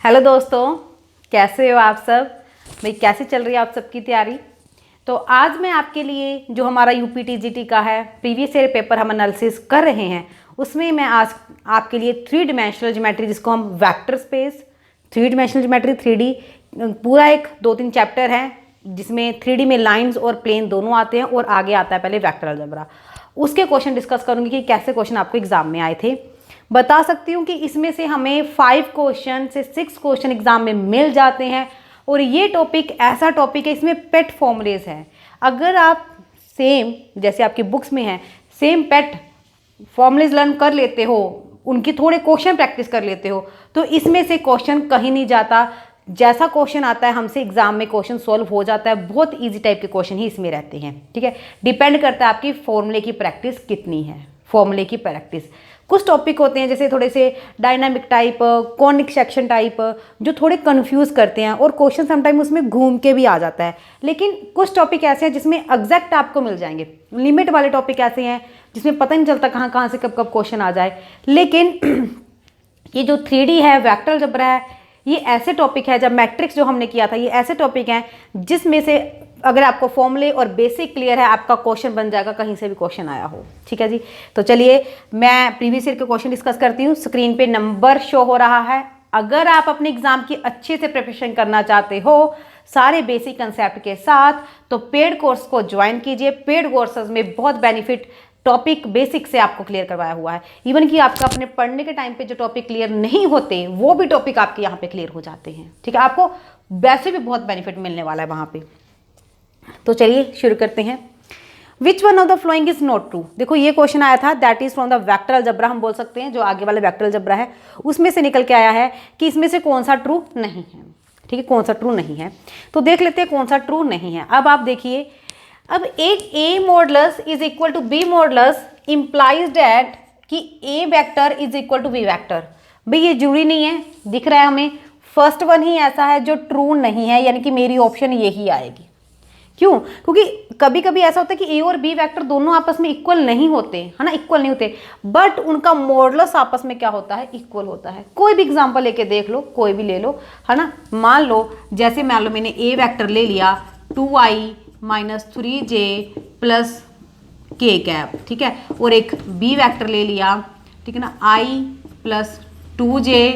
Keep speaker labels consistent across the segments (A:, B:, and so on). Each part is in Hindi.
A: हेलो दोस्तों, कैसे हो आप सब। भाई कैसे चल रही है आप सबकी तैयारी। तो आज मैं आपके लिए जो हमारा यूपीटीजीटी का है प्रीवियस ईयर पेपर हम एनालिसिस कर रहे हैं, उसमें मैं आज आपके लिए 3 डिमेंशनल ज्योमेट्री जिसको हम vector space, 3 dimensional geometry 3D पूरा एक 2-3 चैप्टर है जिसमें 3D में लाइंस और प्लेन दोनों आते हैं और आगे आता है पहले वेक्टर अलजेब्रा। उसके क्वेश्चन डिस्कस करूंगी कि कैसे क्वेश्चन आपको एग्जाम में आए थे। बता सकती हूँ कि इसमें से हमें 5 क्वेश्चन से 6 क्वेश्चन एग्जाम में मिल जाते हैं और ये टॉपिक ऐसा टॉपिक है, इसमें पेट फॉर्मूलेज है। अगर आप सेम जैसे आपकी बुक्स में है सेम पेट फॉर्मूलेज लर्न कर लेते हो, उनकी थोड़े क्वेश्चन प्रैक्टिस कर लेते हो, तो इसमें से क्वेश्चन कहीं नहीं जाता। जैसा क्वेश्चन आता है हमसे एग्जाम में क्वेश्चन सॉल्व हो जाता है। बहुत इजी टाइप के क्वेश्चन ही इसमें रहते हैं। ठीक है, डिपेंड करता है आपकी फॉर्मूले की प्रैक्टिस कितनी है। फॉर्मूले की प्रैक्टिस, कुछ टॉपिक होते हैं जैसे थोड़े से dynamic type, conic section type, जो थोड़े कंफ्यूज करते हैं और क्वेश्चन समटाइम उसमें घूम के भी आ जाता है। लेकिन कुछ टॉपिक ऐसे हैं जिसमें एग्जैक्ट आपको मिल जाएंगे। लिमिट वाले टॉपिक ऐसे हैं जिसमें पता नहीं चलता कहाँ कहाँ से कब कब क्वेश्चन आ जाए। लेकिन ये जो 3D है, वेक्टर अलजेब्रा है, ये ऐसे टॉपिक है, जब मैट्रिक्स जो हमने किया था, ये ऐसे टॉपिक हैं जिसमें से अगर आपको फॉर्मूले और बेसिक क्लियर है, आपका क्वेश्चन बन जाएगा कहीं से भी क्वेश्चन आया हो। ठीक है जी, तो चलिए मैं प्रीवियस ईयर के क्वेश्चन डिस्कस करती हूँ। स्क्रीन पे नंबर शो हो रहा है। अगर आप अपने एग्जाम की अच्छे से प्रिपरेशन करना चाहते हो सारे बेसिक कंसेप्ट के साथ, तो पेड कोर्स को ज्वाइन कीजिए। पेड कोर्सेज में बहुत बेनिफिट टॉपिक बेसिक से आपको क्लियर करवाया हुआ है। इवन कि आपका अपने पढ़ने के टाइम पे जो टॉपिक क्लियर नहीं होते वो भी टॉपिक आपके यहाँ पे क्लियर हो जाते हैं। ठीक है, आपको वैसे भी बहुत बेनिफिट मिलने वाला है वहाँ पे। तो चलिए शुरू करते हैं। Which one of the following is not true. देखो ये क्वेश्चन आया था, that is from the vector algebra. हम बोल सकते हैं जो आगे वाले वेक्टर अलजेब्रा है उसमें से निकल के आया है कि इसमें से कौन सा ट्रू नहीं है। ठीक है, कौन सा ट्रू नहीं है, तो देख लेते हैं कौन सा ट्रू नहीं है। अब आप देखिए, अब एक a modulus is equal to b modulus implies that कि ए vector is equal to b vector. भाई ये जरूरी नहीं है, दिख रहा है हमें फर्स्ट वन ही ऐसा है जो ट्रू नहीं है, यानी कि मेरी ऑप्शन यही आएगी। क्यों? क्योंकि कभी कभी ऐसा होता है कि ए और बी वेक्टर दोनों आपस में इक्वल नहीं होते, है ना, इक्वल नहीं होते, बट उनका मॉडुलस आपस में क्या होता है, इक्वल होता है। कोई भी एग्जांपल लेके देख लो, कोई भी ले लो, है ना। मान लो जैसे मान लो मैंने ए वेक्टर ले लिया 2i - 3j plus k cap, ठीक है, और एक बी वेक्टर ले लिया, ठीक है ना, i + 2j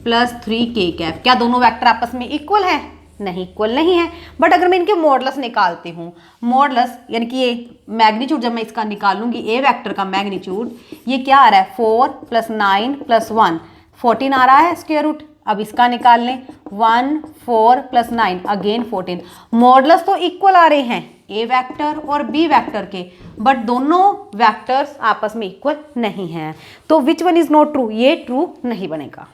A: + 3k कैप। क्या दोनों वेक्टर आपस में इक्वल है? नहीं, इक्वल नहीं है। बट अगर मैं इनके मॉडुलस निकालती हूँ, मॉडुलस यानी कि ये मैग्नीट्यूड जब मैं इसका निकालूंगी ए वेक्टर का मैग्नीट्यूड, ये क्या आ रहा है 4 + 9 + 1 14 आ रहा है स्क्वायर रूट। अब इसका निकाल लें 1 4 + 9 अगेन 14। मॉडुलस तो इक्वल आ रहे हैं ए वेक्टर और बी वेक्टर के, बट दोनों वेक्टर्स आपस में इक्वल नहीं है। तो विच वन इज नॉट ट्रू, ये ट्रू नहीं बनेगा।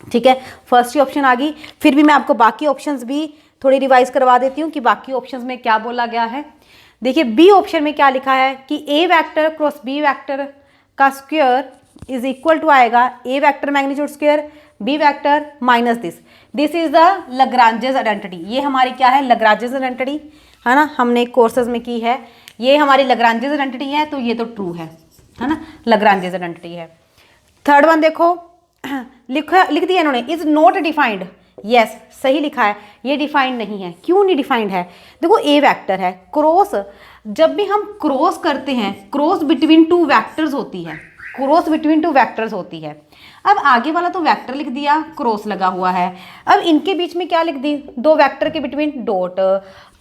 A: ठीक है, फर्स्ट ही ऑप्शन आ गई। फिर भी मैं आपको बाकी ऑप्शंस भी थोड़ी रिवाइज करवा देती हूँ कि बाकी ऑप्शंस में क्या बोला गया है। देखिए बी ऑप्शन में क्या लिखा है कि ए वेक्टर क्रॉस बी वेक्टर का स्क्वायर इज इक्वल टू आएगा a vector magnitude square b vector minus this is the Lagrange's identity. ये हमारी क्या है, लैग्रांजेस आइडेंटिटी, है ना, हमने कोर्सेज में की है। ये हमारी लैग्रांजेस आइडेंटिटी है, तो ये तो ट्रू है ना, लैग्रांजेस आइडेंटिटी है। थर्ड वन देखो लिख दिया इन्होंने, इज नॉट डिफाइंड। यस, सही लिखा है, ये डिफाइंड नहीं है। क्यों नहीं डिफाइंड है? देखो ए वेक्टर है, क्रॉस जब भी हम क्रॉस करते हैं, क्रॉस बिटवीन टू वेक्टर्स होती है, क्रॉस बिटवीन टू वेक्टर्स होती है। अब आगे वाला तो वेक्टर लिख दिया, क्रॉस लगा हुआ है। अब इनके बीच में क्या लिख दी, दो वेक्टर के बिटवीन डॉट।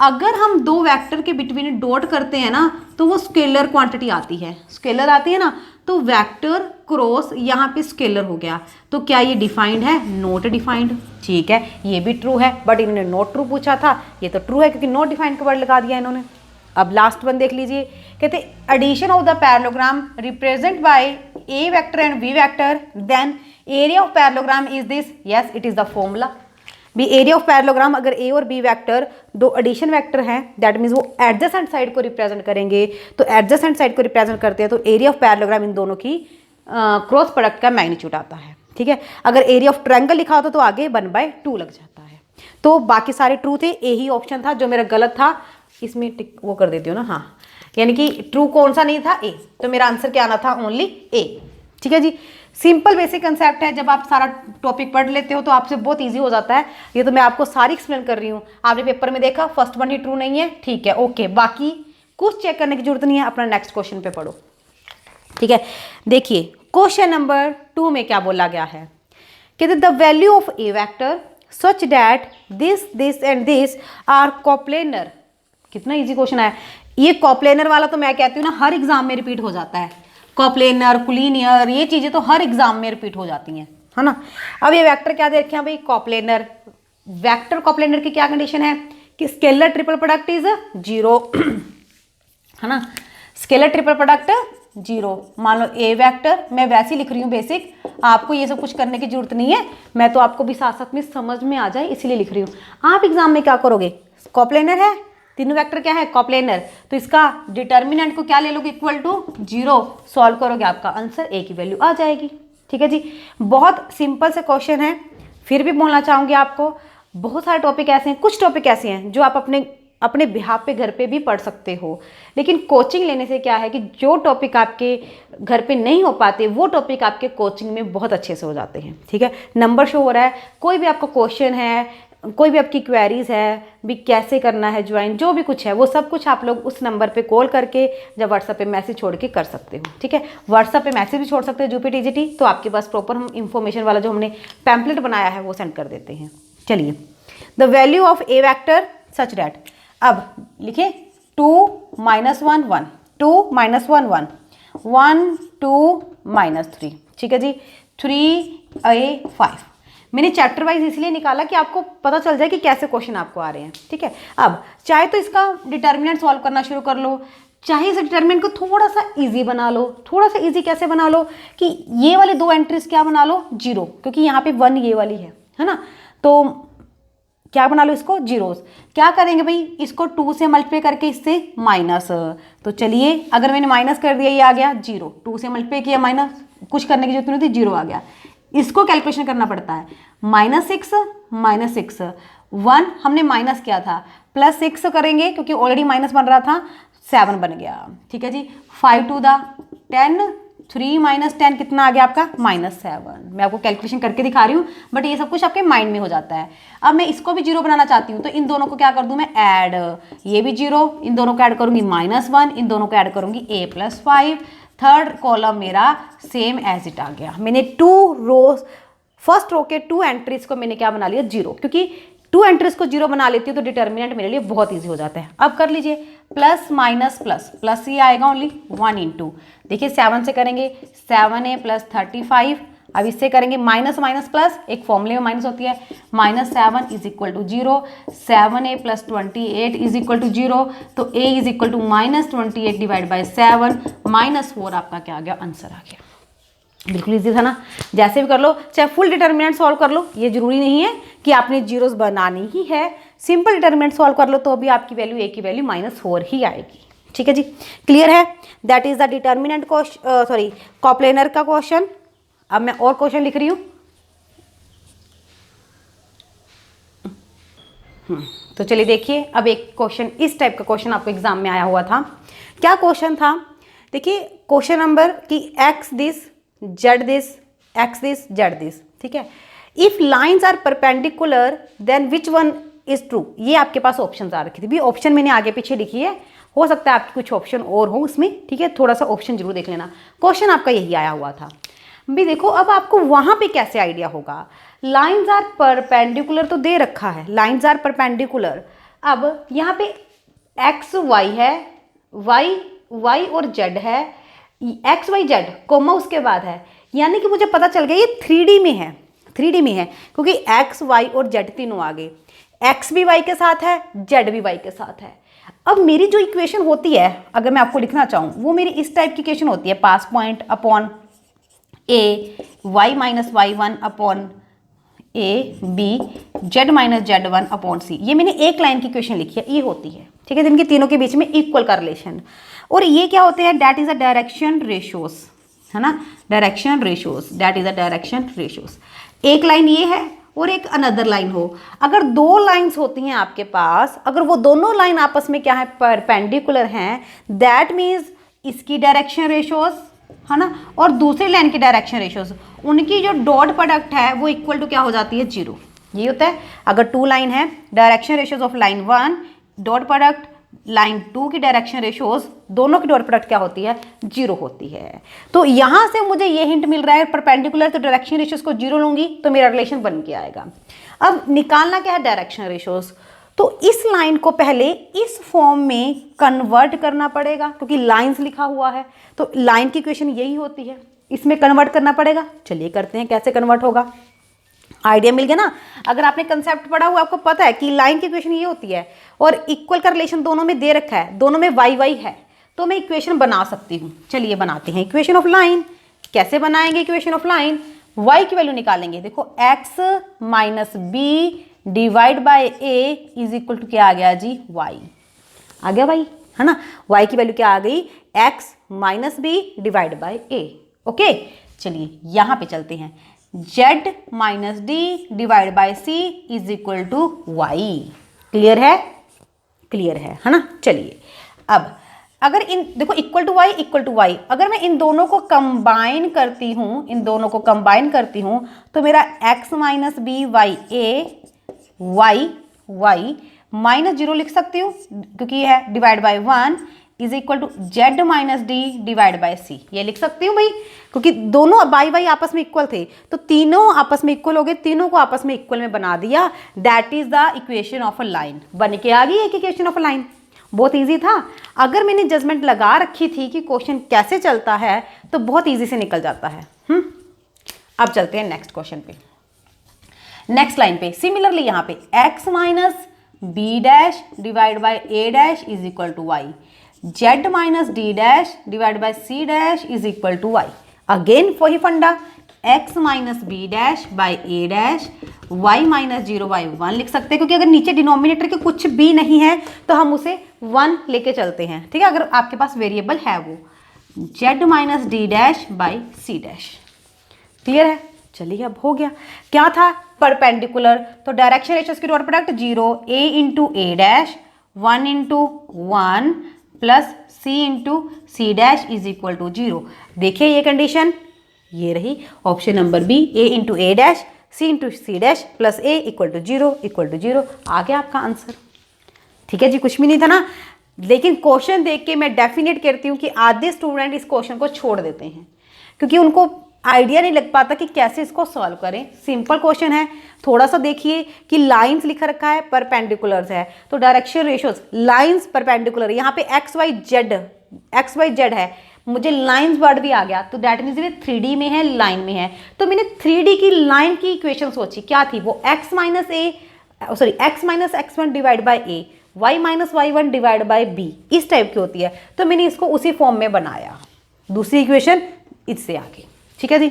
A: अगर हम दो वेक्टर के बिटवीन डॉट करते हैं ना, तो वो स्केलर क्वांटिटी आती है, स्केलर आती है ना, तो वेक्टर क्रॉस यहाँ पे स्केलर हो गया। तो क्या ये डिफाइंड है? Not defined. ठीक है, ये भी ट्रू है, बट इन्होंने नॉट ट्रू पूछा था, ये तो ट्रू है क्योंकि नॉट डिफाइंड का वर्ड लगा दिया इन्होंने। अब लास्ट वन देख लीजिए, कहते addition of the parallelogram represent by A vector and B vector, then area of parallelogram is this. Yes, it is the formula. भी एरिया ऑफ पैरेललोग्राम अगर ए और बी वेक्टर दो एडिशन वेक्टर हैं, दैट मीन्स वो एडजेसेंट साइड को रिप्रेजेंट करेंगे। तो एडजेसेंट साइड को रिप्रेजेंट करते हैं तो एरिया ऑफ पैरेललोग्राम इन दोनों की क्रॉस प्रोडक्ट का मैग्नीट्यूड आता है। ठीक है, अगर एरिया ऑफ ट्रायंगल लिखा होता तो आगे 1/2 लग जाता है। तो बाकी सारे ट्रू थे, ए ही ऑप्शन था जो मेरा गलत था, इसमें टिक वो कर देती हूँ ना, हाँ, यानी कि ट्रू कौन सा नहीं था, ए, तो मेरा आंसर क्या आना था, ओनली ए। ठीक है जी, सिंपल बेसिक कंसेप्ट है, जब आप सारा टॉपिक पढ़ लेते हो तो आपसे बहुत इजी हो जाता है। ये तो मैं आपको सारी एक्सप्लेन कर रही हूँ, आपने पेपर में देखा फर्स्ट वन ही ट्रू नहीं है, ठीक है, ओके, बाकी कुछ चेक करने की जरूरत नहीं है, अपना नेक्स्ट क्वेश्चन पे पढ़ो। ठीक है, देखिए क्वेश्चन नंबर 2 में क्या बोला गया है कि the value of A vector such that this and this are coplanar. कितना इजी क्वेश्चन है ये। कोप्लेनर वाला तो मैं कहती हूँ ना हर एग्जाम में रिपीट हो जाता है, कोप्लेनर, कुलीनियर, ये चीजें तो हर एग्जाम में रिपीट हो जाती हैं, है ना। अब ये वेक्टर क्या दे रखे हैं भाई, कोप्लेनर। वेक्टर कोप्लेनर की क्या कंडीशन है कि स्केलर ट्रिपल प्रोडक्ट इज 0, है ना, स्केलर ट्रिपल प्रोडक्ट 0। मान लो ए वेक्टर, मैं वैसे ही लिख रही हूँ बेसिक, आपको ये सब कुछ करने की जरूरत नहीं है, मैं तो आपको भी साथ साथ में समझ में आ जाए इसीलिए लिख रही हूँ। आप एग्जाम में क्या करोगे, कोप्लेनर है, तीनों वेक्टर क्या है, कोप्लेनर, तो इसका डिटर्मिनेंट को क्या ले लोगे, इक्वल टू 0, सॉल्व करोगे, आपका आंसर ए की वैल्यू आ जाएगी। ठीक है जी, बहुत सिंपल से क्वेश्चन है। फिर भी बोलना चाहूँगी आपको, बहुत सारे टॉपिक ऐसे हैं, कुछ टॉपिक ऐसे हैं जो आप अपने बिहाफ पे घर पे भी पढ़ सकते हो, लेकिन कोचिंग लेने से क्या है कि जो टॉपिक आपके घर पे नहीं हो पाते वो टॉपिक आपके कोचिंग में बहुत अच्छे से हो जाते हैं। ठीक है, नंबर शो हो रहा है, कोई भी आपका क्वेश्चन है, कोई भी आपकी क्वेरीज है भी, कैसे करना है ज्वाइन, जो भी कुछ है वो सब कुछ आप लोग उस नंबर पे कॉल करके या व्हाट्सएप पे मैसेज छोड़ के कर सकते हो। ठीक है, व्हाट्सएप पे मैसेज भी छोड़ सकते हो यूपीटीजीटी, तो आपके पास प्रॉपर हम इंफॉर्मेशन वाला जो हमने पैम्पलेट बनाया है वो सेंड कर देते हैं। चलिए, the value of A vector such that, अब लिखे 2 - 1 1, 2 - 1 1, 1 2 -3। ठीक है जी, 3 5। मैंने चैप्टर वाइज इसलिए निकाला कि आपको पता चल जाए कि कैसे क्वेश्चन आपको आ रहे हैं। ठीक है, अब चाहे तो इसका डिटर्मिनेंट सॉल्व करना शुरू कर लो, चाहे इस डिटर्मिनेंट को थोड़ा सा इजी बना लो। थोड़ा सा इजी कैसे बना लो कि ये वाले 2 एंट्रीज क्या बना लो, 0, क्योंकि यहाँ पे 1 ये वाली है ना, तो क्या बना लो इसको, जीरोस। क्या करेंगे भाई, इसको 2 से मल्टीप्लाई करके इससे माइनस, तो चलिए अगर मैंने माइनस कर दिया, ये आ गया 0, 2 से मल्टीप्लाई किया माइनस, कुछ करने की जरूरत नहीं थी, 0 आ गया। इसको कैलकुलेशन करना पड़ता है, -6 -6, 1 हमने माइनस किया था, +6 करेंगे क्योंकि ऑलरेडी माइनस बन रहा था, 7 बन गया। ठीक है जी, 5 2 10, 3 - 10 कितना आ गया आपका, -7। मैं आपको कैलकुलेशन करके दिखा रही हूँ, बट ये सब कुछ आपके माइंड में हो जाता है। अब मैं इसको भी 0 बनाना चाहती हूँ, तो इन दोनों को क्या कर दूँ मैं, ऐड, ये भी 0, इन दोनों को ऐड करूँगी -1, इन दोनों को ऐड करूँगी a + 5, थर्ड कॉलम मेरा सेम एज इट आ गया। मैंने 2 रोज, फर्स्ट रो के 2 एंट्रीज को मैंने क्या बना लिया, 0, क्योंकि 2 एंट्रीज को 0 बना लेती हूँ तो डिटर्मिनेंट मेरे लिए बहुत ईजी हो जाता है। अब कर लीजिए, प्लस माइनस प्लस, प्लस ये आएगा ओनली 1 × देखिए 7 से करेंगे 7a + 35, अब इससे करेंगे माइनस माइनस प्लस, एक फॉर्मूले में माइनस होती है, -7 = 0, 7a + 28 = 0, तो a = -28 / 7, -4 आपका क्या आ गया, आंसर आ गया। बिल्कुल इजी था ना, जैसे भी कर लो, चाहे फुल डिटर्मिनेंट सॉल्व कर लो, ये जरूरी नहीं है कि आपने जीरोस बनानी ही है, सिंपल डिटर्मिनेंट सॉल्व कर लो तो अभी आपकी वैल्यू a की वैल्यू -4 ही आएगी। ठीक है जी, क्लियर है, that is the determinant question, sorry coplanar का क्वेश्चन। अब मैं और क्वेश्चन लिख रही हूँ, तो चलिए देखिए, अब एक क्वेश्चन इस टाइप का क्वेश्चन आपको एग्जाम में आया हुआ था। क्या क्वेश्चन था, देखिए क्वेश्चन नंबर कि x this z this, x this z this, ठीक है, if lines are perpendicular then which one is true. ये आपके पास ऑप्शन आ रखी थी भी, ऑप्शन मैंने आगे पीछे लिखी है, हो सकता है आपकी कुछ ऑप्शन और हो उसमें, ठीक है, थोड़ा सा ऑप्शन जरूर देख लेना। क्वेश्चन आपका यही आया हुआ था भी। देखो अब आपको वहां पे कैसे आइडिया होगा, लाइंस आर परपेंडिकुलर तो दे रखा है, लाइंस आर परपेंडिकुलर, अब यहाँ पे एक्स वाई है, वाई और जेड है, एक्स वाई जेड कोमा उसके बाद है, यानी कि मुझे पता चल गया ये 3D में है, 3D में है, क्योंकि एक्स वाई और जेड तीनों आ गए, एक्स भी वाई के साथ है, जेड भी वाई के साथ है। अब मेरी जो इक्वेशन होती है, अगर मैं आपको लिखना चाहूँ, वो मेरी इस टाइप की इक्वेशन होती है, pass point upon a y minus y1 upon a b z minus z1 upon c. ये मैंने एक लाइन की इक्वेशन लिखी है, ये होती है, ठीक है, जिनके तीनों के बीच में इक्वल का रिलेशन। और ये क्या होते हैं, that is a direction ratios, है ना, direction ratios, that is a direction ratios. एक लाइन ये है और एक अनदर लाइन हो, अगर दो लाइंस होती हैं आपके पास, अगर वो दोनों लाइन आपस में क्या है, परपेंडिकुलर हैं, दैट मीन्स इसकी डायरेक्शन रेशियोज है ना, और दूसरी लाइन की डायरेक्शन रेशियोज, उनकी जो डॉट प्रोडक्ट है वो इक्वल टू क्या हो जाती है, 0। ये होता है अगर 2 लाइन है, direction ratios of line 1 dot product line 2 की डायरेक्शन रेशियोज, दोनों की डॉट प्रोडक्ट क्या होती है, 0 होती है। तो यहां से मुझे ये हिंट मिल रहा है परपेंडिकुलर तो डायरेक्शन रेशियोज को 0 लूंगी तो मेरा रिलेशन बन के आएगा। अब निकालना क्या है डायरेक्शन रेशियोज, तो इस लाइन को पहले इस फॉर्म में कन्वर्ट करना पड़ेगा क्योंकि लाइंस लिखा हुआ है, तो लाइन की इक्वेशन यही होती है, इसमें कन्वर्ट करना पड़ेगा। चलिए करते हैं कैसे कन्वर्ट होगा, आइडिया मिल गया ना। अगर आपने कंसेप्ट पढ़ा हुआ आपको पता है कि लाइन की इक्वेशन ये होती है और इक्वल का रिलेशन दोनों में दे रखा है, दोनों में वाई वाई है, तो मैं इक्वेशन बना सकती हूँ। चलिए बनाते हैं इक्वेशन ऑफ लाइन। कैसे बनाएंगे इक्वेशन ऑफ लाइन, y की वैल्यू निकालेंगे। देखो x minus B divide by a is equal to क्या आ गया जी, y आ गया भाई, है ना। y की वैल्यू क्या आ गई, x minus B divide by a। Okay चलिए यहाँ पे चलते हैं, z minus D divide by c is equal to y। Clear है, क्लियर है ना। चलिए अब अगर इन देखो इक्वल टू वाई, अगर मैं इन दोनों को कंबाइन करती हूँ, इन दोनों को कंबाइन करती हूँ तो मेरा x minus B Y A Y Y minus 0 लिख सकती हूँ क्योंकि ये है divide by 1 is equal to Z minus D divide by C. ये लिख सकती हूँ भाई क्योंकि दोनों बाई बाई आपस में इक्वल थे, तो तीनों आपस में इक्वल हो गए, तीनों को आपस में इक्वल में बना दिया। That is the equation of a line, बन के आ गई एक इक्वेशन ऑफ अ लाइन। बहुत इजी था, अगर मैंने जजमेंट लगा रखी थी कि क्वेश्चन कैसे चलता है तो बहुत इजी से निकल जाता है। अब चलते हैं नेक्स्ट क्वेश्चन पे, नेक्स्ट लाइन पे। सिमिलरली यहाँ पे x minus B dash divide by A dash is equal to Y, Z minus D dash divide by C dash is equal to Y. Again वही funda, x minus B dash by A dash y minus 0 by 1 लिख सकते हैं क्योंकि अगर नीचे डिनोमिनेटर के कुछ भी नहीं है तो हम उसे 1 लेके चलते हैं, ठीक है, अगर आपके पास वेरिएबल है वो। z minus D dash by C dash. Clear है, चलिए अब हो गया। क्या था परपेंडिकुलर, तो डायरेक्शन रेशियोज की dot product 0, a into A dash 1 into 1 plus c into C dash is equal to 0। देखिए ये कंडीशन, ये रही option number B, a into A dash सी into C dash plus a equal to 0 आ गया आपका आंसर। ठीक है जी, कुछ भी नहीं था ना। लेकिन क्वेश्चन देख के मैं डेफिनेट करती हूँ कि आधे स्टूडेंट इस क्वेश्चन को छोड़ देते हैं क्योंकि उनको आइडिया नहीं लग पाता कि कैसे इसको सॉल्व करें। सिंपल क्वेश्चन है, थोड़ा सा देखिए कि लाइंस लिखा रखा है, परपेंडिकुलर्स है, तो डायरेक्शन रेशियोज लाइंस परपेंडिकुलर, यहाँ पे एक्स वाई जेड है, मुझे लाइंस वर्ड भी आ गया तो दैट मीन्स ये 3D में है, लाइन में है। तो मैंने 3D की लाइन की इक्वेशन सोची, क्या थी वो, x minus x1 divide by A, y minus y1 divide by B, इस टाइप की होती है। तो मैंने इसको उसी फॉर्म में बनाया, दूसरी इक्वेशन इससे आगे। ठीक है जी,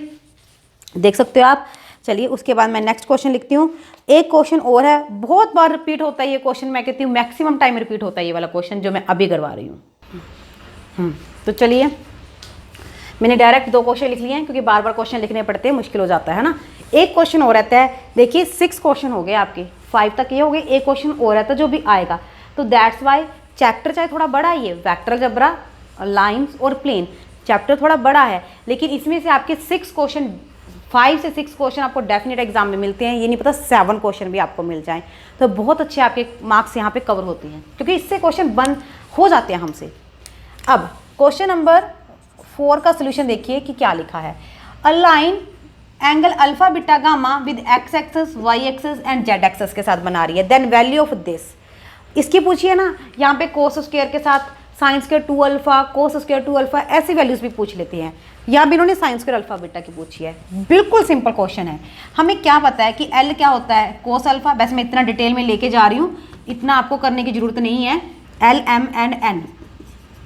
A: देख सकते हो आप। चलिए उसके बाद मैं नेक्स्ट क्वेश्चन लिखती हूँ। एक क्वेश्चन और है, बहुत बार रिपीट होता है ये क्वेश्चन, मैं कहती हूँ मैक्सिमम टाइम रिपीट होता है ये वाला क्वेश्चन जो मैं अभी करवा रही हूँ। तो चलिए मैंने डायरेक्ट 2 क्वेश्चन लिख लिए हैं क्योंकि बार बार क्वेश्चन लिखने पड़ते हैं, मुश्किल हो जाता है ना। एक क्वेश्चन और रहता है, देखिए 6 क्वेश्चन हो गए आपके, 5 तक ये हो गए, एक क्वेश्चन और रहता है जो भी आएगा। तो दैट्स वाई चैप्टर चाहे थोड़ा बड़ा है, ये वेक्टर अलजेब्रा, लाइंस और प्लेन चैप्टर थोड़ा बड़ा है, लेकिन इसमें से आपके 6 क्वेश्चन, 5 से 6 क्वेश्चन आपको डेफिनेट एग्जाम में मिलते हैं। ये नहीं पता 7 क्वेश्चन भी आपको मिल जाएं, तो बहुत अच्छे आपके मार्क्स यहाँ पे कवर होते हैं क्योंकि इससे क्वेश्चन बन हो जाते हैं हमसे। अब क्वेश्चन नंबर 4 का सोल्यूशन देखिए कि क्या लिखा है। A line angle alpha beta gamma with X axes Y axes and Z axes के साथ बना रही है, देन वैल्यू ऑफ दिस। इसकी पूछिए ना, यहाँ पे कोस स्क्वायर के साथ sine square 2 alpha, cos square 2 alpha, ऐसी वैल्यूज भी पूछ लेते हैं। यहाँ भी इन्होंने साइन स्क्वायर अल्फा बीटा की पूछी है। बिल्कुल सिंपल क्वेश्चन है। हमें क्या पता है कि एल क्या होता है, कोस अल्फा। वैसे मैं इतना डिटेल में लेके जा रही हूँ, इतना आपको करने की जरूरत नहीं है। एल एम एंड एन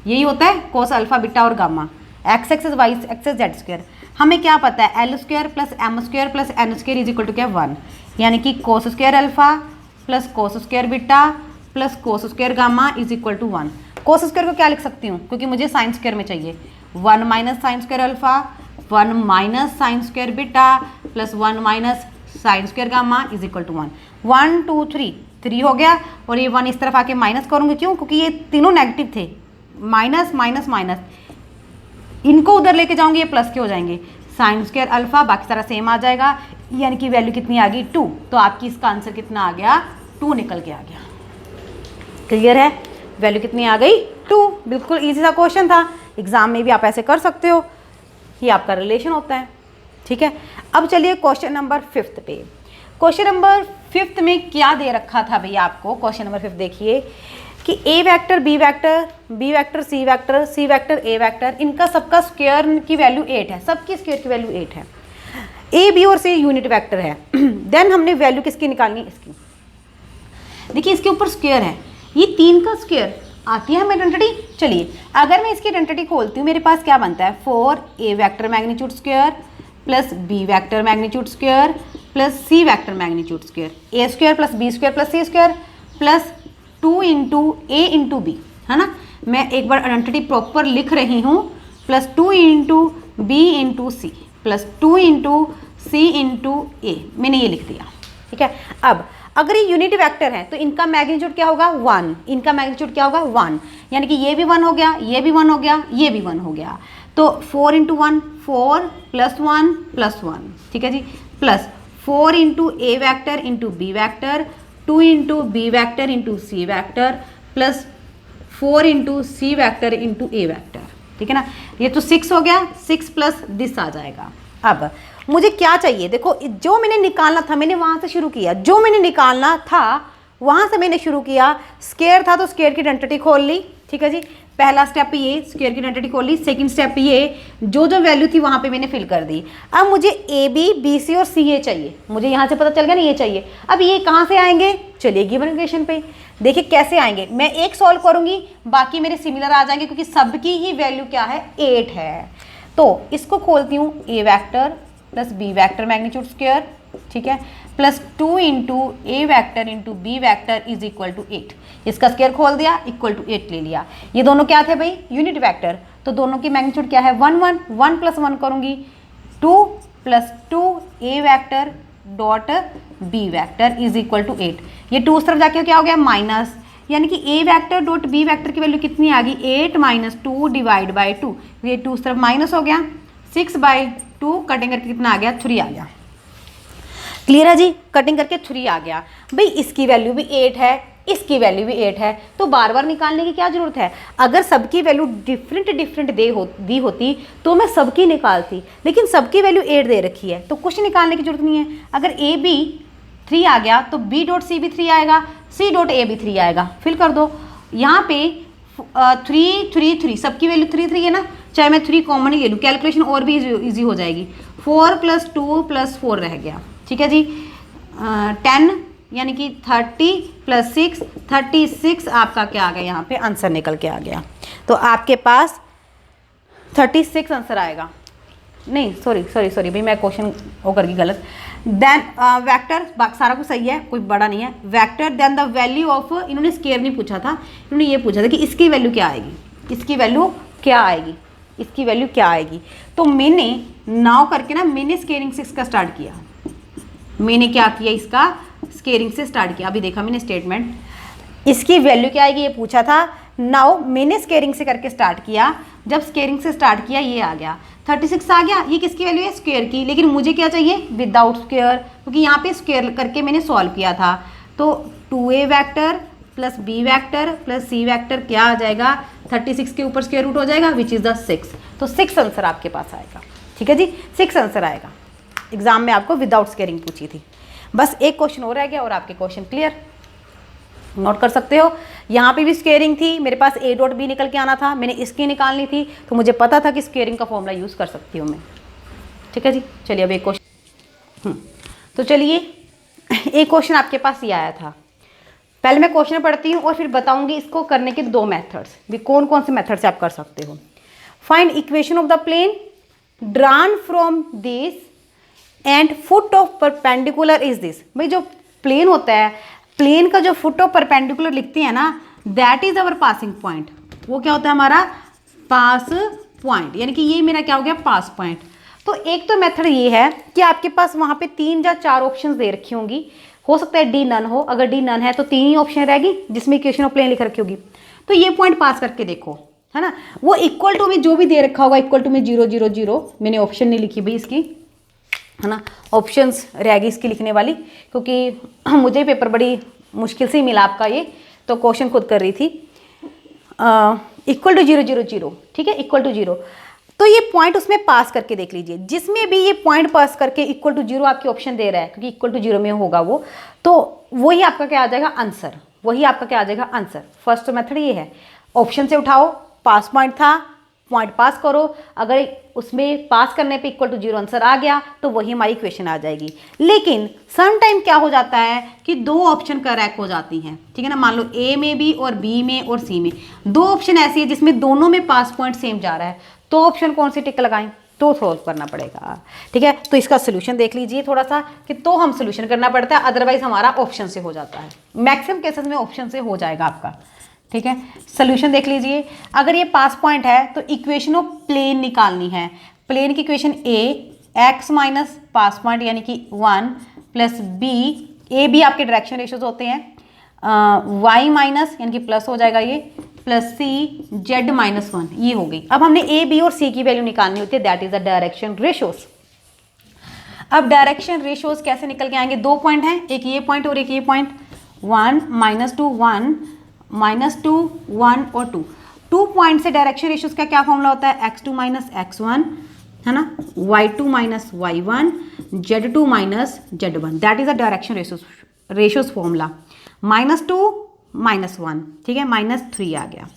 A: यही होता है, कोस अल्फा बीटा और gamma, X axes Y axes Z square. हमें क्या पता है, L square plus M square plus N square is equal to क्या 1, यानी कि cos square alpha plus cos square beta plus cos square gamma is equal to 1। Cos square को क्या लिख सकती हूँ क्योंकि मुझे साइन स्क्वायर में चाहिए, 1 minus sine square alpha 1 minus sine square beta plus 1 minus sine square gamma is equal to 1। 1 2 3 हो गया, और ये 1 इस तरफ आके माइनस करूँगी, क्यों, क्योंकि ये तीनों नेगेटिव थे, माइनस माइनस माइनस, इनको उधर लेके जाऊंगी, ये प्लस के हो जाएंगे, साइन स्क्वायर अल्फा, बाकी सारा सेम आ जाएगा, यानी कि वैल्यू कितनी आ गई 2। तो आपकी इसका आंसर कितना आ गया, 2 निकल के आ गया। क्लियर है, वैल्यू कितनी आ गई 2। बिल्कुल ईजी सा क्वेश्चन था, एग्जाम में भी आप ऐसे कर सकते हो, ये आपका रिलेशन होता है। ठीक है, अब चलिए क्वेश्चन नंबर 5 पे। क्वेश्चन नंबर 5 में क्या दे रखा था भैया आपको, क्वेश्चन नंबर 5 देखिए कि ए vector B vector, B vector C vector, C vector A vector, इनका सबका स्क्वायर की वैल्यू 8 है, सबकी स्क्वायर की वैल्यू 8 है। ए बी और सी यूनिट वेक्टर है। देन हमने वैल्यू किसकी निकालनी है, इसकी। देखिए इसके ऊपर स्क्वायर है, ये 3 का स्क्वायर आती है हमें आइडेंटिटी। चलिए अगर मैं इसकी आइडेंटिटी खोलती हूँ, मेरे पास क्या बनता है, 4 A vector magnitude square plus B vector magnitude square plus C vector magnitude square, A square plus B square plus C square plus 2 into A into B, है ना। मैं एक बार आइडेंटिटी प्रॉपर लिख रही हूँ, plus 2 into B into C plus 2 into C into A, मैंने ये लिख दिया। ठीक है, अब अगर ये यूनिट वेक्टर है तो इनका मैग्नीट्यूड क्या होगा 1, इनका मैग्नीट्यूड क्या होगा 1, यानी कि ये भी 1 हो गया, ये भी 1 हो गया, ये भी 1 हो गया। तो 4 इंटू 1 4 प्लस 1 प्लस 1, ठीक है जी, plus 4 into A vector into B vector, 2 into B vector into C vector plus 4 into C vector into A vector. ठीक है ना, ये तो 6 हो गया, 6 प्लस दिस आ जाएगा। अब मुझे क्या चाहिए, देखो जो मैंने निकालना था मैंने वहाँ से शुरू किया, जो मैंने निकालना था वहाँ से मैंने शुरू किया। स्क्वायर था तो स्क्वायर की आइडेंटिटी खोल ली, ठीक है जी, पहला स्टेप ये स्क्वायर की आइडेंटिटी खोल ली। सेकंड स्टेप ये जो जो वैल्यू थी वहाँ पे मैंने फिल कर दी। अब मुझे ए बी बी सी और सी ए चाहिए, मुझे यहाँ से पता चल गया ना ये चाहिए। अब ये कहाँ से आएंगे, चलिए गिवन इक्वेशन पे देखिए कैसे आएंगे। मैं एक सॉल्व करूँगी, बाकी मेरे सिमिलर आ जाएंगे क्योंकि सबकी ही वैल्यू क्या है 8 है। तो इसको खोलती हूँ, A vector plus B vector magnitude square, ठीक है, plus 2 into A vector into B vector is equal to 8। इसका स्क्वायर खोल दिया, इक्वल टू 8 ले लिया। ये दोनों क्या थे भाई, यूनिट वेक्टर, तो दोनों की मैग्नीट्यूड क्या है 1 1, 1 प्लस 1 करूँगी 2 plus 2 A vector dot B vector is equal to 8। ये 2 उस तरफ जाके क्या हो गया माइनस, यानी कि ए वैक्टर डॉट बी वैक्टर की वैल्यू कितनी आ गई 8 माइनस 2 डिवाइड बाई 2, ये 2 उस तरफ माइनस हो गया, 6/2 कटिंग करके कितना आ गया 3 आ गया। क्लियर है जी, कटिंग करके 3 आ गया। भाई इसकी वैल्यू भी 8 है, इसकी वैल्यू भी 8 है, तो बार बार निकालने की क्या जरूरत है। अगर सबकी वैल्यू डिफरेंट दी होती तो मैं सबकी निकालती, लेकिन सबकी वैल्यू 8 दे रखी है तो कुछ निकालने की जरूरत नहीं है। अगर ए बी 3 आ गया तो बी डॉट सी भी 3 आएगा, सी डॉट ए भी 3 आएगा। फिल कर दो, यहाँ पे 3 3 3 सबकी वैल्यू 3 3 है ना, चाहे मैं 3 कॉमन ही ले लूँ, कैलकुलेशन और भी इजी हो जाएगी। 4 + 2 + 4 रह गया, ठीक है जी, 10 यानी कि 30 + 6 36 आपका क्या आ गया, यहाँ पे आंसर निकल के आ गया। तो आपके पास 36 आंसर आएगा। नहीं सॉरी भाई, मैं क्वेश्चन वो कर गई गलत। देन वेक्टर, सारा कुछ सही है, कोई बड़ा नहीं है। Vector then the value of, इन्होंने स्केयर नहीं पूछा था, इन्होंने ये पूछा था कि इसकी वैल्यू क्या आएगी, इसकी वैल्यू क्या आएगी, इसकी वैल्यू क्या आएगी। तो मैंने नाउ करके ना मैंने स्केयरिंग से इसका स्टार्ट किया, मैंने क्या किया इसका स्केयरिंग से स्टार्ट किया। अभी देखा मैंने स्टेटमेंट, इसकी वैल्यू क्या आएगी ये पूछा था, नाउ मैंने स्केयरिंग से करके स्टार्ट किया। जब स्केयरिंग से स्टार्ट किया ये आ गया 36 आ गया। ये किसकी वैल्यू है स्क्वायर की, लेकिन मुझे क्या चाहिए विदाउट स्क्वायर, क्योंकि यहाँ पे स्क्वायर करके मैंने सॉल्व किया था। तो 2a vector plus B vector plus C vector क्या आ जाएगा 36 के ऊपर स्क्वायर रूट हो जाएगा विच इज़ द 6। तो 6 आंसर आपके पास आएगा, ठीक है जी, 6 आंसर आएगा। एग्जाम में आपको विदाउट स्क्वायरिंग पूछी थी। बस एक क्वेश्चन और रह गया और आपके क्वेश्चन क्लियर, नोट कर सकते हो। यहाँ पे भी स्क्वेयरिंग थी, मेरे पास a डॉट बी निकल के आना था, मैंने इसकी निकालनी थी, तो मुझे पता था कि स्क्वेयरिंग का फॉर्मूला यूज़ कर सकती हूँ मैं, ठीक है जी। चलिए अब एक क्वेश्चन, तो चलिए एक क्वेश्चन आपके पास ये आया था। पहले मैं क्वेश्चन पढ़ती हूँ और फिर बताऊँगी इसको करने के 2 मेथड्स भी, कौन कौन से मेथड से आप कर सकते हो। Find equation of the plane drawn from this and foot of perpendicular is this. भाई जो प्लेन होता है, प्लेन का जो फुट ऑफ परपेंडिकुलर लिखते हैं ना, that is our passing point. वो क्या होता है हमारा पास पॉइंट, यानी कि ये मेरा क्या हो गया पास पॉइंट। तो एक तो मेथड ये है कि आपके पास वहाँ पे 3 या 4 ऑप्शंस दे रखी होंगी, हो सकता है डी नन हो। अगर डी नन है तो 3 ही ऑप्शन रहेगी जिसमें इक्वेशन ऑफ प्लेन लिख रखी होगी। तो ये पॉइंट पास करके देखो, है ना। वो इक्वल टू में जो भी दे रखा होगा, इक्वल टू में 0 0 0, मैंने ऑप्शन नहीं लिखी भाई इसकी, है ना, ऑप्शंस रहेगी इसकी लिखने वाली, क्योंकि मुझे पेपर बड़ी मुश्किल से ही मिला आपका ये, तो क्वेश्चन खुद कर रही थी। इक्वल टू 0 0 0, ठीक है, इक्वल टू 0। तो ये पॉइंट उसमें पास करके देख लीजिए, जिसमें भी ये पॉइंट पास करके इक्वल टू 0 आपकी ऑप्शन दे रहा है, क्योंकि इक्वल टू 0 में होगा वो, तो वही आपका क्या आ जाएगा आंसर, वही आपका क्या आ जाएगा आंसर। फर्स्ट मेथड ये है, ऑप्शन से उठाओ, पास पॉइंट था, पॉइंट पास करो, अगर उसमें पास करने पे इक्वल टू 0 आंसर आ गया तो वही हमारी इक्वेशन आ जाएगी। लेकिन सम टाइम क्या हो जाता है कि दो ऑप्शन करेक्ट हो जाती हैं, ठीक है ना, मान लो ए में भी और बी में और सी में, दो ऑप्शन ऐसी है जिसमें दोनों में पास पॉइंट सेम जा रहा है, तो ऑप्शन कौन सी टिक लगाएं, तो सॉल्व करना पड़ेगा, ठीक है। तो इसका सोल्यूशन देख लीजिए थोड़ा सा, कि तो हम सोल्यूशन करना पड़ता है, अदरवाइज हमारा ऑप्शन से हो जाता है, मैक्सिमम केसेस में ऑप्शन से हो जाएगा आपका, ठीक है। सोल्यूशन देख लीजिए, अगर ये पास पॉइंट है तो इक्वेशन ऑफ प्लेन निकालनी है। प्लेन की इक्वेशन एक्स माइनस पास पॉइंट यानी कि 1 प्लस ए बी आपके डायरेक्शन रेशियोज होते हैं, वाई माइनस यानी कि प्लस हो जाएगा ये, प्लस सी जेड माइनस 1, ये हो गई। अब हमने ए बी और सी की वैल्यू निकालनी होती है, that is the direction ratios. अब डायरेक्शन रेशियोज कैसे निकल के आएंगे, दो पॉइंट हैं, एक ये पॉइंट और एक ये पॉइंट, 1 -2 1 -2 1 और 2, 2 पॉइंट से डायरेक्शन रेशियोज का क्या फॉर्मूला होता है, x2 माइनस x1, है ना, y2 minus y1, z2 minus z1, that is a direction ratios formula. -2 -1, ठीक है, -3 आ गया,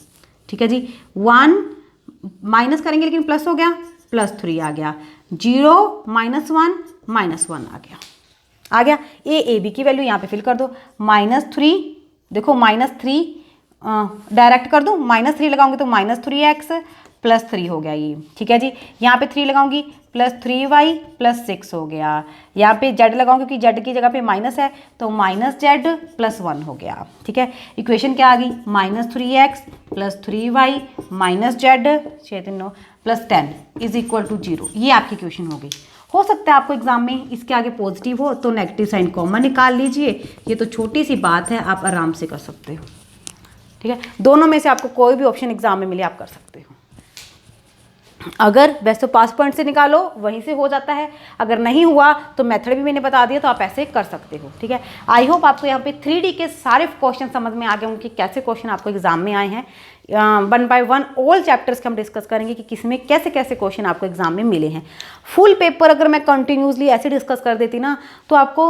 A: ठीक है जी, 1 माइनस करेंगे लेकिन प्लस हो गया, +3 आ गया, 0 -1 -1 आ गया। ए बी की वैल्यू यहाँ पे फिल कर दो, -3, देखो -3 डायरेक्ट कर दूँ, -3 लगाऊंगी तो -3x +3 हो गया ये, ठीक है जी। यहाँ पे 3 लगाऊंगी +3y +6 हो गया, यहाँ पे z लगाऊंगी क्योंकि z की जगह पे माइनस है तो -z +1 हो गया, ठीक है। इक्वेशन क्या आ गई, -3x +3y -z +10 is equal to 0, ये आपकी इक्वेशन हो गई। हो सकता है आपको एग्जाम में इसके आगे पॉजिटिव हो तो नेगेटिव साइन कॉमन निकाल लीजिए, ये तो छोटी सी बात है, आप आराम से कर सकते हो, ठीक है। दोनों में से आपको कोई भी ऑप्शन एग्जाम में मिले आप कर सकते हो। अगर वैसे तो पास पॉइंट से निकालो वहीं से हो जाता है, अगर नहीं हुआ तो मेथड भी मैंने बता दिया, तो आप ऐसे कर सकते हो, ठीक है। आई होप आपको यहाँ पे 3D के सारे क्वेश्चन समझ में आ गए होंगे कि कैसे क्वेश्चन आपको एग्जाम में आए हैं। 1 by 1 ऑल चैप्टर्स के हम डिस्कस करेंगे कि किसमें कैसे कैसे क्वेश्चन आपको एग्जाम में मिले हैं। फुल पेपर अगर मैं कंटिन्यूसली ऐसे डिस्कस कर देती ना तो आपको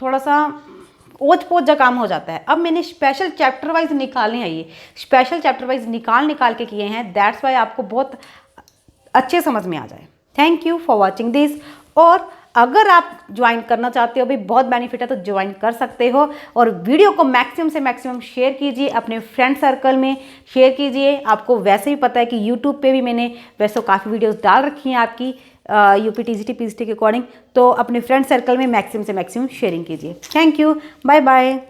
A: थोड़ा सा ओझ पोझ जा काम हो जाता है। अब मैंने स्पेशल चैप्टर वाइज निकाले हैं, ये स्पेशल चैप्टर वाइज निकाल के किए हैं, दैट्स वाई आपको बहुत अच्छे समझ में आ जाए। Thank you for watching this. और अगर आप ज्वाइन करना चाहते हो, भी बहुत बेनिफिट है, तो ज्वाइन कर सकते हो। और वीडियो को मैक्सिमम से मैक्सिमम शेयर कीजिए, अपने फ्रेंड सर्कल में शेयर कीजिए। आपको वैसे भी पता है कि यूट्यूब पे भी मैंने वैसे काफ़ी वीडियोस डाल रखी हैं आपकी यूपी टीजीटी पीजीटी के अकॉर्डिंग, तो अपने फ्रेंड सर्कल में मैक्सिमम से मैक्सिमम शेयरिंग कीजिए। Thank you, bye bye.